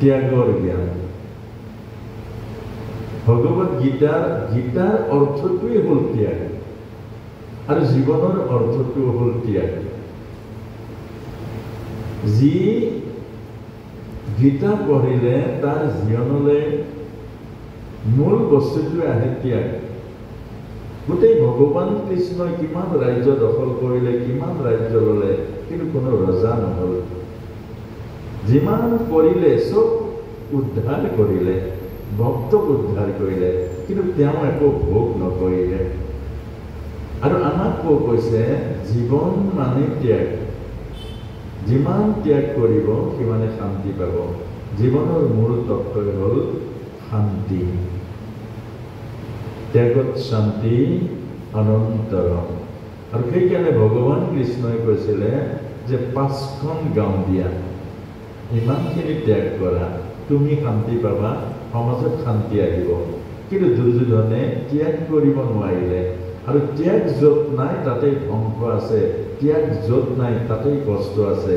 ত্যাগৰ জ্ঞান। ভগৱত গীতাৰ অৰ্থটোৱেই হ'ল ত্যাগ আৰু জীৱনৰ অৰ্থটো হ'ল ত্যাগ। যি গীতা পঢ়িলে তাৰ জীৱনলৈ মূল বস্তুটোৱে আহে ত্যাগ। গোটেই ভগৱান কৃষ্ণই কিমান ৰাজ্য দখল কৰিলে, কিমান ৰাজ্য ল'লে, কিন্তু কোনো ৰজা নহ'ল। যিমান কৰিলে চব উদ্ধাৰ কৰিলে, ভক্তক উদ্ধাৰ কৰিলে, কিন্তু তেওঁ একো ভোগ নকৰিলে। আৰু আমাক কৈছে জীৱন মানে ত্যাগ। যিমান ত্যাগ কৰিব সিমানে শান্তি পাব। জীৱনৰ মূল তত্ত্বই হ'ল শান্তি। ত্যাগত শান্তি অনন্তৰম। আৰু সেইকাৰণে ভগৱান কৃষ্ণই কৈছিলে যে 5খন গাঁও দিয়া, ইমানখিনি ত্যাগ কৰা, তুমি শান্তি পাবা, সমাজত শান্তি আহিব। কিন্তু দুৰ্যোধনে ত্যাগ কৰিব নোৱাৰিলে। আৰু ত্যাগ য'ত নাই তাতেই ধ্বংস আছে, ত্যাগ য'ত নাই তাতেই কষ্ট আছে,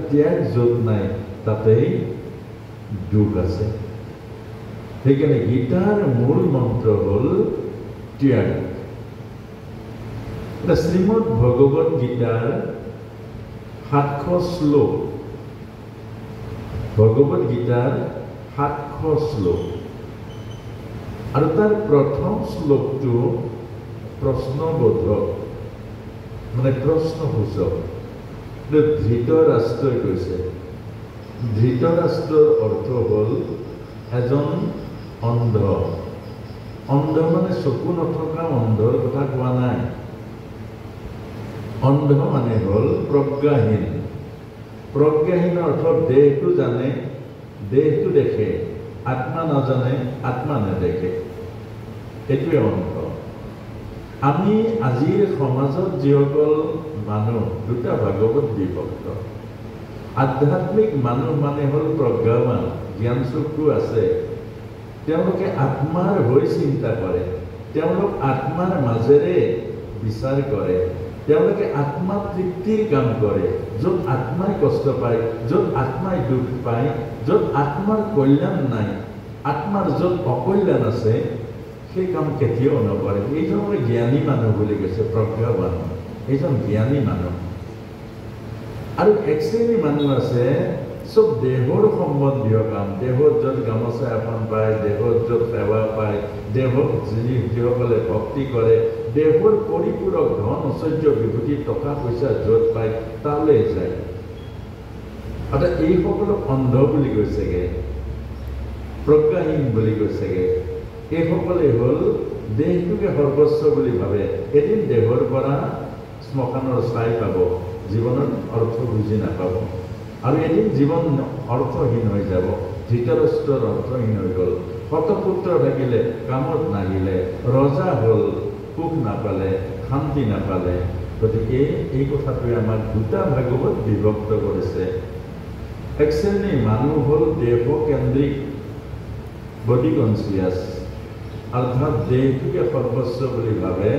ত্যাগ য'ত নাই তাতেই দুখ আছে। সেইকাৰণে গীতাৰ মূল মন্ত্ৰ হ'ল ত্যাগ। শ্ৰীমদ ভগৱত গীতাৰ 700 শ্লোক, ভগৱত গীতাৰ 700 শ্লোক। আৰু তাৰ প্ৰথম শ্লোকটো প্ৰশ্নবোধক, মানে প্ৰশ্নসূচক। ধৃতৰাষ্ট্ৰই কৈছে, ধৃতৰাষ্ট্ৰৰ অৰ্থ হ'ল এজন অন্ধ। অন্ধ মানে চকু নথকা অন্ধৰ কথা কোৱা নাই। অন্ধ মানে হ'ল প্ৰজ্ঞাহীন। প্ৰজ্ঞাহীন অৰ্থ দেহটো জানে, দেহটো দেখে, আত্মা নাজানে, আত্মা নেদেখে। এইটোৱে অন্ধ। আমি আজিৰ সমাজত যিসকল মানুহ, দুটা ভাগৱত বিভক্ত। আধ্যাত্মিক মানুহ মানে হ'ল প্ৰজ্ঞাৱান, জ্ঞান চক্ষু আছে। তেওঁলোকে আত্মাৰ হৈ চিন্তা কৰে, তেওঁলোক আত্মাৰ মাজেৰে বিচাৰ কৰে, তেওঁলোকে আত্মা তৃপ্তিৰ কাম কৰে। য'ত আত্মাই কষ্ট পায়, য'ত আত্মাই দুখ পায়, য'ত আত্মাৰ কল্যাণ নাই, আত্মাৰ য'ত অকল্যাণ আছে, সেই কাম কেতিয়াও নকৰে। এইজনক জ্ঞানী মানুহ বুলি কৈছে, প্ৰজ্ঞাৱান, এইজন জ্ঞানী মানুহ। আৰু এক শ্ৰেণীৰ মানুহ আছে চব দেহৰ সম্বন্ধীয় কাম, দেহত য'ত গামোচা এখন পায়, দেহত য'ত সেৱা পায়, দেহত যিসকলে ভক্তি কৰে, দেহৰ পৰিপূৰক ধন ঐশ্বৰ্য বিভূতি টকা পইচা য'ত পায় তালৈ যায়। অৰ্থাৎ এইসকলক অন্ধ বুলি কৈছেগে, প্ৰজ্ঞাহীন বুলি কৈছেগে। এইসকলে হ'ল দেহটোকে সৰ্বস্ব বুলি ভাবে। এদিন দেহৰ পৰা শ্মশানৰ ছাই পাব, জীৱনত অৰ্থ বুজি নাপাব। আৰু এদিন জীৱন অৰ্থহীন হৈ যাব। ধৃতৰাষ্ট্ৰৰ অৰ্থহীন হৈ গ'ল। শতপুত্ৰ থাকিলে কামত নাহিলে, ৰজা হ'ল, সুখ নাপালে, শান্তি নাপালে। গতিকে এই কথাটোৱে আমাক দুটা ভাগৱত বিভক্ত কৰিছে। এক শ্ৰেণীৰ মানুহ হ'ল দেহকেন্দ্ৰিক, বডি কনচিয়াছ, অৰ্থাৎ দেহটোকে সৰ্বস্ব বুলি ভাবে।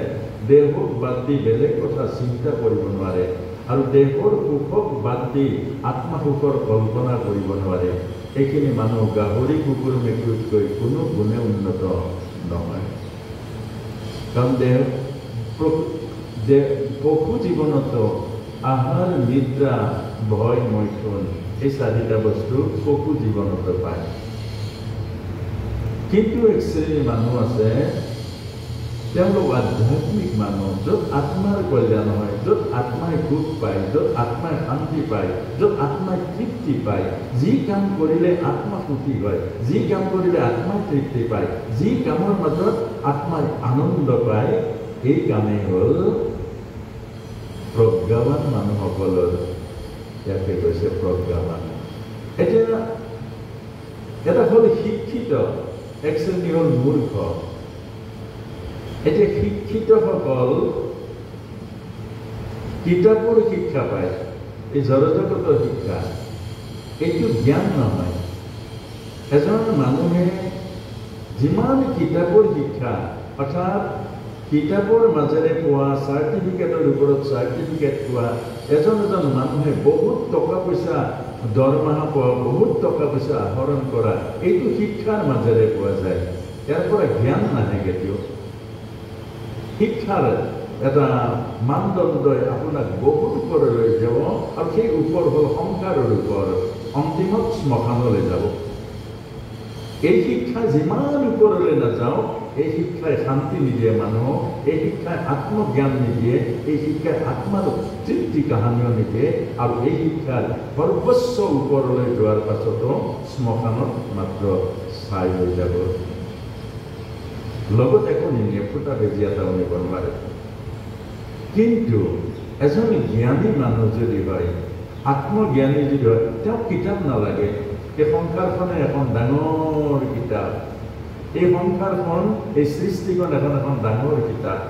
দেহক বাদ দি বেলেগ কথা চিন্তা কৰিব নোৱাৰে, আৰু দেহৰ সুখক বাদ দি আত্মা সুখৰ কল্পনা কৰিব নোৱাৰে। এইখিনি মানুহ গাহৰি কুকুৰ মেকুৰীতকৈ কোনো গুণে উন্নত নহয়। কাৰণ পশু জীৱনতো আহাৰ, নিদ্ৰা, ভয়, মৈথুন, এই 4টা বস্তু পশু জীৱনতো পায়। কিন্তু এক শ্ৰেণীৰ মানুহ আছে, তেওঁলোক আধ্যাত্মিক মানুহ, য'ত আত্মাৰ কল্যাণ হয়, য'ত আত্মাই সুখ পায়, য'ত আত্মাই শান্তি পায়, য'ত আত্মাই তৃপ্তি পায়। যি কাম কৰিলে আত্মা সুখী হয়, যি কাম কৰিলে আত্মাই তৃপ্তি পায়, যি কামৰ মাজত আত্মাই আনন্দ পায়, এই কামেই হ'ল প্ৰজ্ঞাৱান মানুহসকলৰ। ইয়াকে কৈছে প্ৰজ্ঞাৱান। এতিয়া এটা হ'ল শিক্ষিত, এক শ্ৰেণী হ'ল মূৰ্খ। এতিয়া শিক্ষিতসকল কিতাপৰ শিক্ষা পায়, এই জড়জগতৰ শিক্ষা, এইটো জ্ঞান নহয়। এজন মানুহে যিমান কিতাপৰ শিক্ষা, অৰ্থাৎ কিতাপৰ মাজেৰে পোৱা চাৰ্টিফিকেটৰ ওপৰত চাৰ্টিফিকেট পোৱা, এজন মানুহে বহুত টকা পইচা দৰমহা পোৱা, বহুত টকা পইচা আহৰণ কৰা, এইটো শিক্ষাৰ মাজেৰে পোৱা যায়। ইয়াৰ পৰা জ্ঞান নাহে কেতিয়াও। শিক্ষাৰ এটা মানদণ্ডই আপোনাক বহুত ওপৰলৈ যাব, আৰু সেই ওপৰ হ'ল সংসাৰৰ ওপৰ, অন্তিমত শ্মশানলৈ যাব। এই শিক্ষা যিমান ওপৰলৈ নাযাওক, এই শিক্ষাই শান্তি নিদিয়ে মানুহক, এই শিক্ষাই আত্মজ্ঞান নিদিয়ে, এই শিক্ষাই আত্মাৰ তৃপ্তি কাহানিও নিদিয়ে, আৰু এই শিক্ষাৰ সৰ্বোচ্চ ওপৰলৈ যোৱাৰ পাছতো শ্মশানত মাত্ৰ ছাই হৈ যাব। লগত একো নিনিয়ে, ফুটা বেজি এটাও নিব নোৱাৰে। কিন্তু এজন জ্ঞানী মানুহ যদি হয়, আত্মজ্ঞানী যদি হয়, তেওঁক কিতাপ নালাগে। এই সংসাৰখনে এখন ডাঙৰ কিতাপ, এই সংসাৰখন, এই সৃষ্টিখন এখন ডাঙৰ কিতাপ।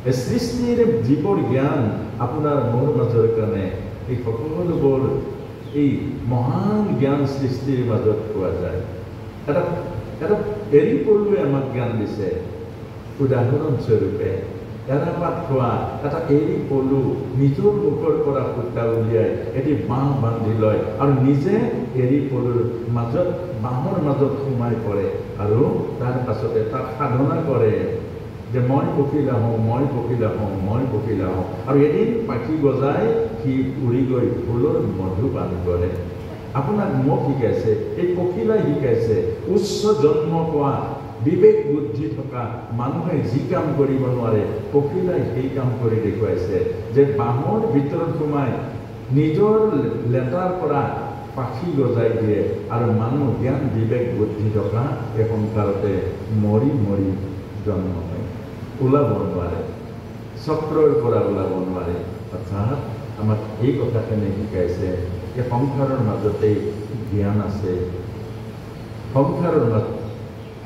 এই সৃষ্টিৰ যিবোৰ জ্ঞান আপোনাৰ মোৰ মাজৰ কাৰণে, এই সকলোবোৰ এই মহান জ্ঞান সৃষ্টিৰ মাজত পোৱা যায়। এটা এৰী পলুৱে আমাক জ্ঞান দিছে। উদাহৰণস্বৰূপে এৰাপাত খোৱা এটা এৰী পলু নিজৰ মুখৰ পৰা সূতা উলিয়াই এটি বাঁহ বান্ধি লয়, আৰু নিজে এৰী পলুৰ মাজত, বাঁহৰ মাজত সোমাই পৰে, আৰু তাৰ পাছতে তাক সাধনা কৰে যে মই পখিলা হওঁ, মই পখিলা হওঁ, মই পখিলা হওঁ, আৰু এদিন পাখি বজাই সি উৰি গৈ ফুলৰ মধু পান কৰে। আপোনাক মোক শিকাইছে, এই পখিলাই শিকাইছে। উচ্চ জন্ম পোৱা, বিবেক বুদ্ধি থকা মানুহে যি কাম কৰিব নোৱাৰে, পখিলাই সেই কাম কৰি দেখুৱাইছে, যে বাঁহৰ ভিতৰত সোমাই নিজৰ লেটাৰ পৰা পাখি গজাই দিয়ে, আৰু মানুহ জ্ঞান বিবেক বুদ্ধি থকা এই সংসাৰতে মৰি মৰি জন্ম হয়, ওলাব নোৱাৰে, চক্ৰৰ পৰা ওলাব নোৱাৰে। অৰ্থাৎ আমাক এই কথাখিনি শিকাইছে যে সংসাৰৰ মাজতেই জ্ঞান আছে। সংসাৰৰ মাজত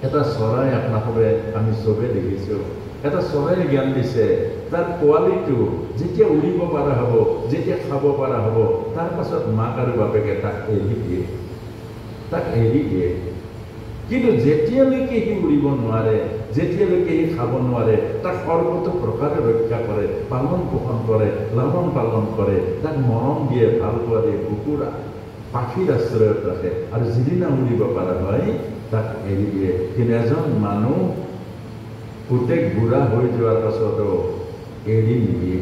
এটা চৰাই আপোনালোকে আমি চবে দেখিছোঁ, এটা চৰাইয়ে জ্ঞান দিছে, তাৰ পোৱালিটো যেতিয়া উৰিব পৰা হ'ব, যেতিয়া খাব পৰা হ'ব, তাৰ পাছত মাক আৰু বাপেকে তাক এৰি দিয়ে, তাক এৰি দিয়ে। কিন্তু যেতিয়ালৈকে সি উৰিব নোৱাৰে, যেতিয়ালৈকে সি খাব নোৱাৰে, তাক সৰ্বতো প্ৰকাৰে ৰক্ষা কৰে, পালন পোষণ কৰে, লালন পালন কৰে, তাক মৰম দিয়ে, ভাল পোৱা দিয়ে, কুকুৰা পাখিৰ আশ্ৰয়ত ৰাখে, আৰু যিদিনা উৰিব পৰা হয় তাক এৰি দিয়ে। কিন্তু এজন মানুহ পুতেক বুঢ়া হৈ যোৱাৰ পাছতো এৰি নিদিয়ে,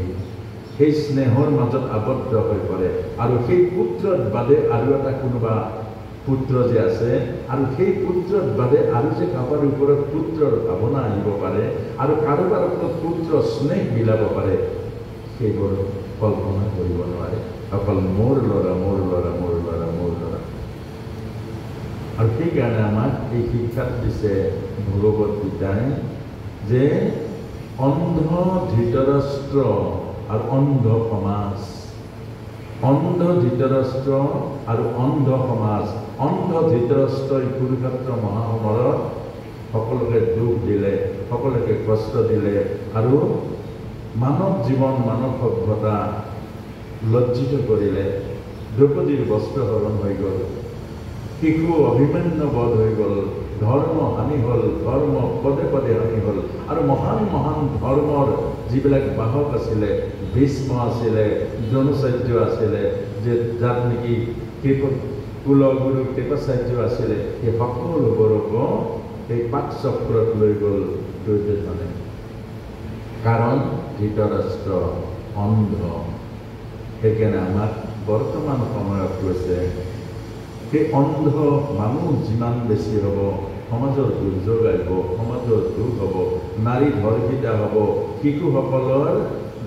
সেই স্নেহৰ মাজত আবদ্ধ হৈ পৰে, আৰু সেই পুত্ৰৰ বাদে আৰু এটা কোনোবা পুত্ৰ যে আছে, আৰু সেই পুত্ৰৰ বাদে আৰু যে কাৰোবাৰ ওপৰত পুত্ৰৰ ভাৱনা আহিব পাৰে, আৰু কাৰোবাৰ ওপৰত পুত্ৰ স্নেহ বিলাব পাৰে, সেইবোৰ কল্পনা কৰিব নোৱাৰে। অকল মোৰ ল'ৰা, মোৰ ল'ৰা, মোৰ ল'ৰা, মোৰ ল'ৰা। আৰু সেইকাৰণে আমাক এই শিক্ষাত দিছে ভগৱত গীতাই, যে অন্ধ ধৃতৰাষ্ট্ৰ আৰু অন্ধ সমাজ, অন্ধ ধৃতৰাষ্ট্ৰ আৰু অন্ধ সমাজ। অন্ধ ধৃতৰাষ্ট্ৰই কুৰুক্ষেত্ৰ মহাসমৰত সকলোকে দুখ দিলে, সকলোকে কষ্ট দিলে, আৰু মানৱ জীৱন, মানৱ সভ্যতা লজ্জিত কৰিলে। দ্ৰৌপদীৰ বস্ত্ৰহৰণ হৈ গ'ল, শিশু অভিমন্যু বধ হৈ গ'ল, ধৰ্ম হানি হ'ল, ধৰ্ম পদে পদে হানি হ'ল, আৰু মহান মহান ধৰ্মৰ যিবিলাক বাহক আছিলে, ভীষ্ম আছিলে, দ্ৰোণাচাৰ্য আছিলে, যে যাত নেকি কুলগুৰু কৃপাচাৰ্য আছিলে, সেই সকলোবোৰকো এই পাক চক্ৰত লৈ গ'ল দুৰ্যোধনে। কাৰণ ধৃতৰাষ্ট্ৰ অন্ধ। সেইকাৰণে আমাক বৰ্তমান সময়ত কৈছে, সেই অন্ধ মানুহ যিমান বেছি হ'ব, সমাজৰ দুৰ্যোগ আহিব, সমাজৰ দুখ হ'ব, নাৰী ধৰ্ষিত হ'ব, শিশুসকলৰ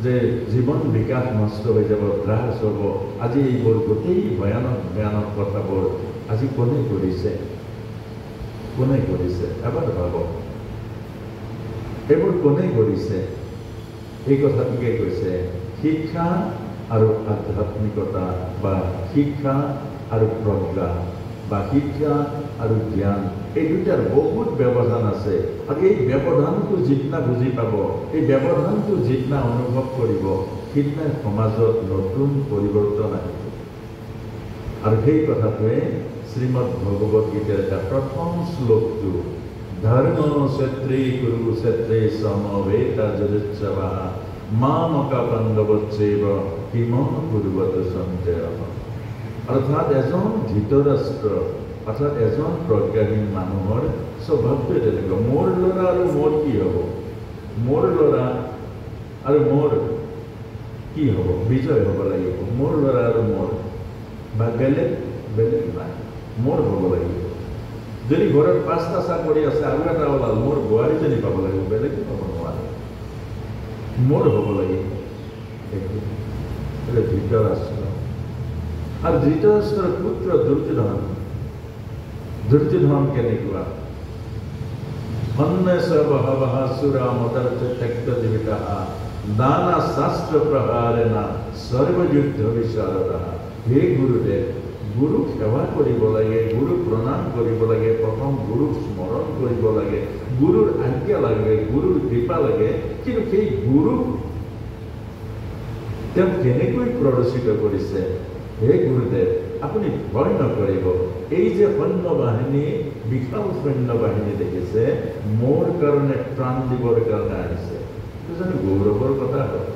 যে জীৱন বিকাশ নষ্ট হৈ যাব, হ্ৰাস হ'ব। আজি এইবোৰ গোটেই ভয়ানক ভয়ানক কথাবোৰ আজি কোনে কৰিছে? কোনে কৰিছে? এবাৰ ভাবক, এইবোৰ কোনে কৰিছে? এই কথাটোকে কৈছে শিক্ষা আৰু আধ্যাত্মিকতা, বা শিক্ষা আৰু প্ৰজ্ঞা, বা শিক্ষা আৰু জ্ঞান, এই দুটাৰ বহুত ব্যৱধান আছে। আৰু এই ব্যৱধানটো যিদিনা বুজি পাব, এই ব্যৱধানটো যিদিনা অনুভৱ কৰিব, সিদিনা সমাজত নতুন পৰিৱৰ্তন আহিব। আৰু সেই কথাটোৱে শ্ৰীমদ ভগৱত গীতাৰ এটা প্ৰথম শ্লোকটো, ধৰ্ম ক্ষেত্ৰে কুৰু ক্ষেত্ৰে সমবেতা যদিচ্ছাবা মামকা পাণ্ডৱচ্চৈব কিম কুৰ্বত সঞ্জয়। অৰ্থাৎ এজন ধৃতৰাষ্ট্ৰ অৰ্থাৎ এজন প্ৰজ্ঞাহীন মানুহৰ স্বভাৱটোৱে তেনেকুৱা। মোৰ ল'ৰা আৰু মোৰ কি হ'ব? মোৰ ল'ৰা আৰু মোৰ কি হ'ব? বিজয় হ'ব লাগিব। মোৰ ল'ৰা আৰু মোৰ বা বেলেগ বেলেগ নাই, মোৰ হ'ব লাগিব। যদি ঘৰত 5টা চাকৰি আছে আৰু এটা ওলাল, মোৰ বোৱাৰীজনী পাব লাগিব, বেলেগ পাব নোৱাৰে, মোৰ হ'ব লাগিব। এইটো ধৃতৰাষ্ট্ৰ। আৰু ধৃতৰাষ্ট্ৰৰ পুত্ৰ দুৰ্যোধন। দুৰ্যোধন কেনেকুৱা? অন্যেষ বহবহ সুৰা মদৰ্থ ত্যক্ত জীবিতাঃ নানা শাস্ত্ৰ প্ৰহাৰেণ সৰ্বযুদ্ধ বিশাৰদঃ। হে গুৰুদেৱ, গুৰুক সেৱা কৰিব লাগে, গুৰুক প্ৰণাম কৰিব লাগে, প্ৰথম গুৰুক স্মৰণ কৰিব লাগে, গুৰুৰ আজ্ঞা লাগে, গুৰুৰ কৃপা লাগে। কিন্তু সেই গুৰুক তেওঁ কেনেকৈ প্ৰৰোচিত কৰিছে? হে গুৰুদেৱ, আপুনি ভয় নকৰিব, এই যে সৈন্য বাহিনী, বিশাল সৈন্য বাহিনী দেখিছে, মোৰ কাৰণে প্ৰাণ দিবৰ কাৰণে আহিছে। এইটো জানো গৌৰৱৰ কথা হয়?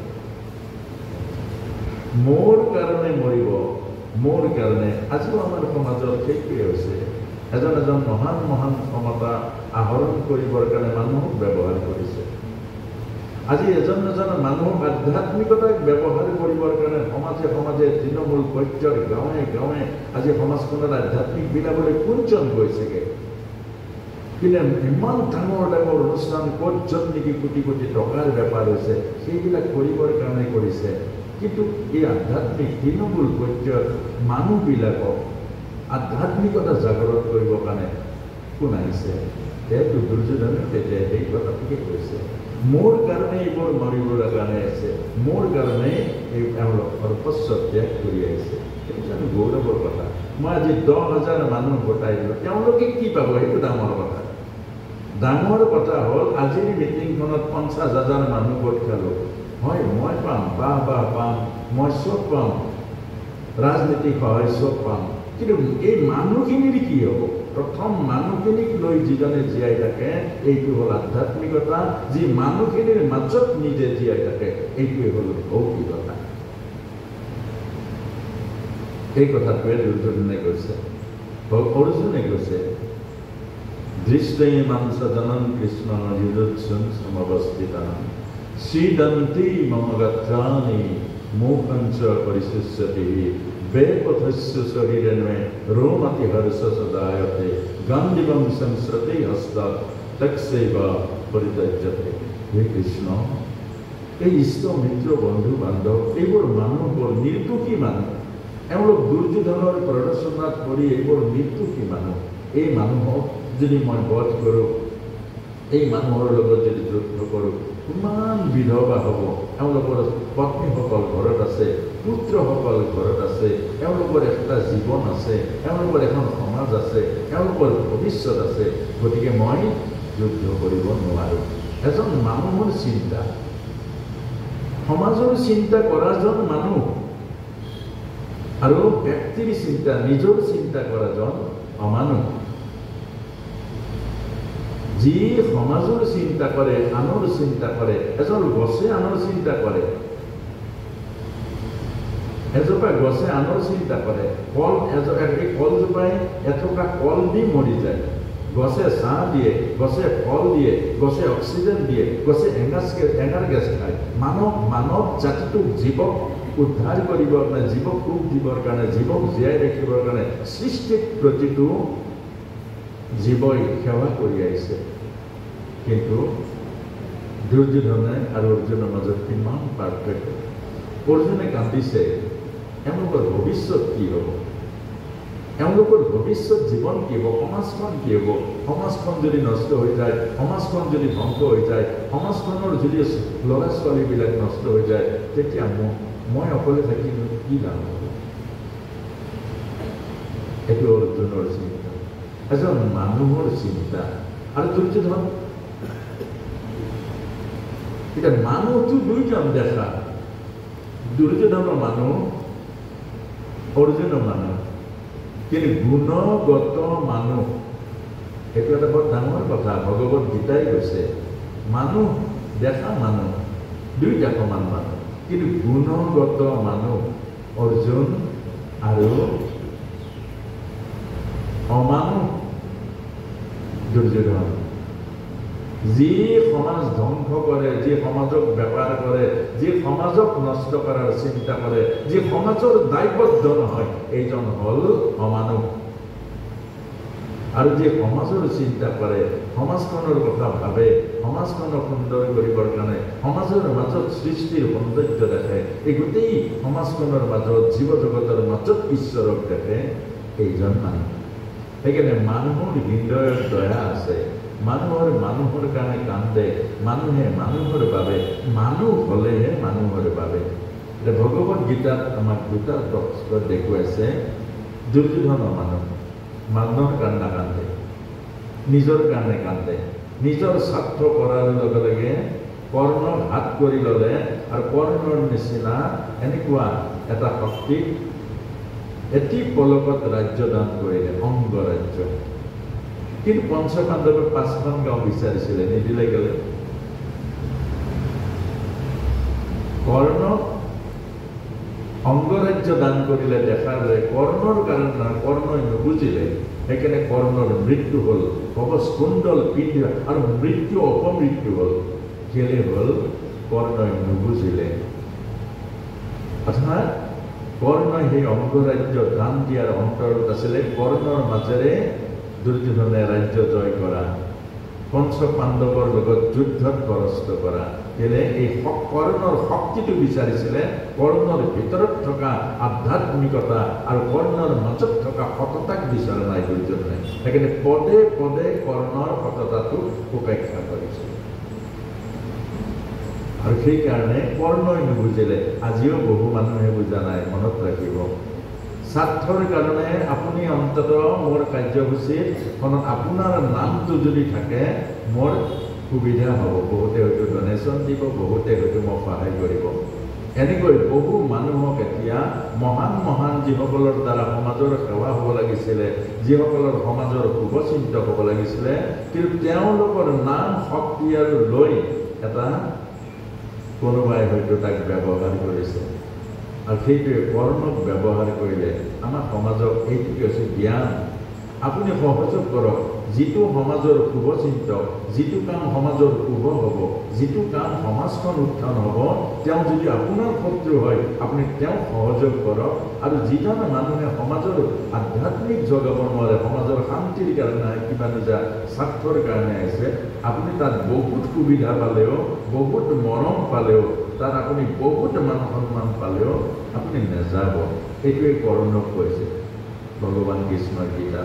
মোৰ কাৰণে মৰিব, মোৰ কাৰণে। আজিও আমাৰ সমাজত সেইটোৱে হৈছে। এজন এজন মহান মহান ক্ষমতা আহৰণ কৰিবৰ কাৰণে মানুহক ব্যৱহাৰ কৰিছে। আজি এজন এজন মানুহক আধ্যাত্মিকতাক ব্যৱহাৰ কৰিবৰ কাৰণে সমাজে সমাজে তৃণমূল পৰ্যায়ৰ গাঁৱে গাঁৱে আজি সমাজখনৰ আধ্যাত্মিক বিলাবলৈ কোনজন গৈছেগে? কিন্তু ইমান ডাঙৰ ডাঙৰ অনুষ্ঠান ক'ত য'ত নেকি কোটি কোটি টকাৰ বেপাৰ হৈছে, সেইবিলাক কৰিবৰ কাৰণে কৰিছে। কিন্তু এই আধ্যাত্মিক তৃণমূল পৰ্যায়ৰ মানুহবিলাকক আধ্যাত্মিকতা জাগৰণ কৰিবৰ কাৰণে কোন আহিছে? সেইটো দুৰ্যোধনে তেতিয়া সেই কথাটোকে কৈছে, মোৰ কাৰণে এইবোৰ মৰিবৰ কাৰণে আছে, মোৰ কাৰণে এই তেওঁলোক সৰ্বস্ব ত্যাগ কৰি আহিছে। সেইটো জানো গৌৰৱৰ কথা? মই আজি 10,000 মানুহ গোটাই দিলোঁ, তেওঁলোকে কি পাব? সেইটো ডাঙৰ কথা। ডাঙৰ কথা হ'ল আজিৰ মিটিংখনত 50,000 মানুহ গোট খালোঁ, হয় মই পাম, বাহ বাহ পাম, মই চব পাম, ৰাজনীতিক সহায় চব পাম। কিন্তু এই মানুহখিনিৰ কি হ'ব? প্ৰথম মানুহখিনিক লৈ যিজনে জীয়াই থাকে, এইটো হ'ল আধ্যাত্মিকতা। যি মানুহখিনিৰ মাজত নিজে জীয়াই থাকে, এইটোৱে হ'ল ভৌতিকতা। এই কথাটোৱে দুৰ্যোধনে কৈছে, অৰ্জুনে কৈছে, দৃষ্টৈমাং সজনং কৃষ্ণ যুজুৎসুং সমৱস্থিতং সীদন্তি মম গাত্রাণি মোহঞ্চ পরিশুষ্যতি বেপথস্য শরীরেণ রোমতি হর্ষ সদায়তে গান্ধিবং সংস্রতে হস্তাৎ তৎসৈব পরিত্যাজ্যতে। হে কৃষ্ণ, এই ইষ্ট মিত্ৰ বন্ধু বান্ধৱ এইবোৰ মানুহবোৰ নিৰ্দোষী মানুহ। এওঁলোক দুৰ্যোধনৰ প্ৰৰোচনাত পৰি এইবোৰ নিৰ্দোষী মানুহ। এই মানুহক যদি মই বধ কৰোঁ, এই মানুহৰ লগত যদি যুদ্ধ কৰোঁ, কিমান বিধৱা হ'ব। এওঁলোকৰ পত্নীসকল ঘৰত আছে, পুত্ৰসকল ঘৰত আছে, এওঁলোকৰ এটা জীৱন আছে, এওঁলোকৰ এখন সমাজ আছে, এওঁলোকৰ ভৱিষ্যত আছে। গতিকে মই যুদ্ধ কৰিব নোৱাৰোঁ। এজন মানুহৰ চিন্তা, সমাজৰ চিন্তা কৰাজন মানুহ আৰু ব্যক্তিৰ চিন্তা, নিজৰ চিন্তা কৰাজন অমানুহ। যি সমাজৰ চিন্তা কৰে, আনৰ চিন্তা কৰে, এজন গছে আনৰ চিন্তা কৰে, এজোপা গছে আনৰ চিন্তা কৰে। কলজোপাই এথোকা কল দি মৰি যায়। গছে ছাঁ দিয়ে, গছে ফল দিয়ে, গছে অক্সিজেন দিয়ে, গছে এঙাৰ গেছ খায়। মানৱ জাতিটোক, জীৱক উদ্ধাৰ কৰিবৰ কাৰণে, জীৱক সুখ দিবৰ কাৰণে, জীৱক জীয়াই ৰাখিবৰ কাৰণে সৃষ্টিত প্ৰতিটো জীৱই সেৱা কৰি আহিছে। কিন্তু দুৰ্যোধনে আৰু অৰ্জুনৰ মাজত কিমান পাৰ্থক্য। অৰ্জুনে কান্দিছে, এওঁলোকৰ ভৱিষ্যত কি হ'ব? এওঁলোকৰ ভৱিষ্যত জীৱন কি হ'ব? সমাজখন কি হ'ব? সমাজখন যদি নষ্ট হৈ যায়, সমাজখন যদি ধ্বংস হৈ যায়, সমাজখনৰ যদি ল'ৰা ছোৱালীবিলাক নষ্ট হৈ যায়, তেতিয়া মই অকলে থাকি কি লাভ হ'ব? এইটো অৰ্জুনৰ চিন্তা, এজন মানুহৰ চিন্তা। আৰু দুৰ্যোধন, এতিয়া মানুহটো দুইজন দেখা, দুৰ্যোধনৰ মানুহ, অৰ্জুনৰ মানুহ। কিন্তু গুণগত মানুহ, সেইটো এটা বৰ ডাঙৰ কথা। ভগৱত গীতাই কৈছে, মানুহ দেখা মানুহ দুইটা সমান মানুহ, কিন্তু গুণগত মানুহ অৰ্জুন আৰু অমানুষ দুৰ্যোধন। যি সমাজ ধ্বংস কৰে, যি সমাজক বেপাৰ কৰে, যি সমাজক নষ্ট কৰাৰ চিন্তা কৰে, যি সমাজৰ দায়বদ্ধ নহয়, এইজন হ'ল অমানুষ। আৰু যি সমাজৰ চিন্তা কৰে, সমাজখনৰ কথা ভাবে, সমাজখনক সুন্দৰ কৰিবৰ কাৰণে সমাজৰ মাজত সৃষ্টিৰ সৌন্দৰ্য দেখে, এই গোটেই সমাজখনৰ মাজত জীৱ জগতৰ মাজত ঈশ্বৰক দেখে, এইজন মানুহ। সেইকাৰণে মানুহৰ হৃদয়ত দয়া আছে, মানুহৰ কাৰণে কান্দে, মানুহে মানুহৰ বাবে, মানুহ হ'লেহে মানুহৰ বাবে। ভগৱত গীতাত আমাক দুটা তত্ত্ব দেখুৱাইছে। দুৰ্যোধন মানুহৰ কাৰণে নাকান্দে, নিজৰ কাৰণে কান্দে, নিজৰ স্বাৰ্থ কৰাৰ লগে লগে কৰ্ণক হাত কৰি ল'লে, আৰু কৰ্ণৰ নিচিনা এনেকুৱা এটা শক্তি এটি পলকত ৰাজ্য দান কৰিলে, অংগৰাজ্য। কিন্তু পঞ্চপাণ্ডৱে 5খন গাঁও বিচাৰিছিলে, নিদিলে গেলে। কৰ্ণক অংগৰাজ্য দান কৰিলে, দেখাৰ যে কৰ্ণৰ কাৰণে কৰ্ণই নুবুজিলে, সেইকাৰণে কৰ্ণৰ মৃত্যু হ'ল, কবচ কুণ্ডল পিন্ধি, আৰু মৃত্যু অপমৃত্যু হ'ল। কেলে হ'ল? কৰ্ণই নুবুজিলে। অৰ্থাৎ কৰ্ণই সেই অংগৰাজ্য দান দিয়াৰ অন্তৰত আছিলে কৰ্ণৰ মাজেৰে দুৰ্যোধনে ৰাজ্য জয় কৰা, পঞ্চপাণ্ডৱৰ লগত যুদ্ধত পৰাস্ত কৰা। কেলে? এই কৰ্ণৰ শক্তিটো বিচাৰিছিলে, কৰ্ণৰ ভিতৰত থকা আধ্যাত্মিকতা আৰু কৰ্ণৰ মাজত থকা সততাক বিচৰা নাই দুৰ্যোধনে। সেইকাৰণে পদে পদে কৰ্ণৰ সততাটো উপেক্ষা কৰিছিল। আৰু সেইকাৰণে কৰ্ণই নুবুজিলে। আজিও বহু মানুহে বুজা নাই, মনত ৰাখিব। স্বাৰ্থৰ কাৰণে আপুনি অন্ততঃ মোৰ কাৰ্যসূচীত আপোনাৰ নামটো যদি থাকে, মোৰ সুবিধা হ'ব। বহুতে হয়তো ডনেশ্যন দিব, বহুতে হয়তো মোক সহায় কৰিব। এনেকৈ বহু মানুহক এতিয়া মহান যিসকলৰ দ্বাৰা সমাজৰ সেৱা হ'ব লাগিছিলে, যিসকলৰ সমাজৰ শুভচিন্তক হ'ব লাগিছিলে, কিন্তু তেওঁলোকৰ নাম শক্তি আৰু লৈ এটা কোনোবাই হয়তো তাক ব্যৱহাৰ কৰিছে। আৰু সেইটোৱে কৰ্ণক ব্যৱহাৰ কৰিলে আমাৰ সমাজক এইটোকে হৈছে জ্ঞান। আপুনি সহযোগ কৰক, যিটো সমাজৰ শুভচিন্তক, যিটো কাম সমাজৰ শুভ হ'ব, যিটো কাম সমাজখন উত্থান হ'ব, তেওঁ যদি আপোনাৰ শত্ৰু হয়, আপুনি তেওঁক সহযোগ কৰক। আৰু যিজন মানুহে সমাজৰ আধ্যাত্মিক জগাব নোৱাৰে, সমাজৰ শান্তিৰ কাৰণে কিবা নিজা স্বাৰ্থৰ কাৰণে আহিছে, আপুনি তাত বহুত সুবিধা পালেও, বহুত মৰম পালেও, তাত আপুনি বহুত মান সন্মান পালেও আপুনি নেযাব। এইটোৱে কৰ্ণক কৈছে ভগৱান কৃষ্ণৰ গীতা।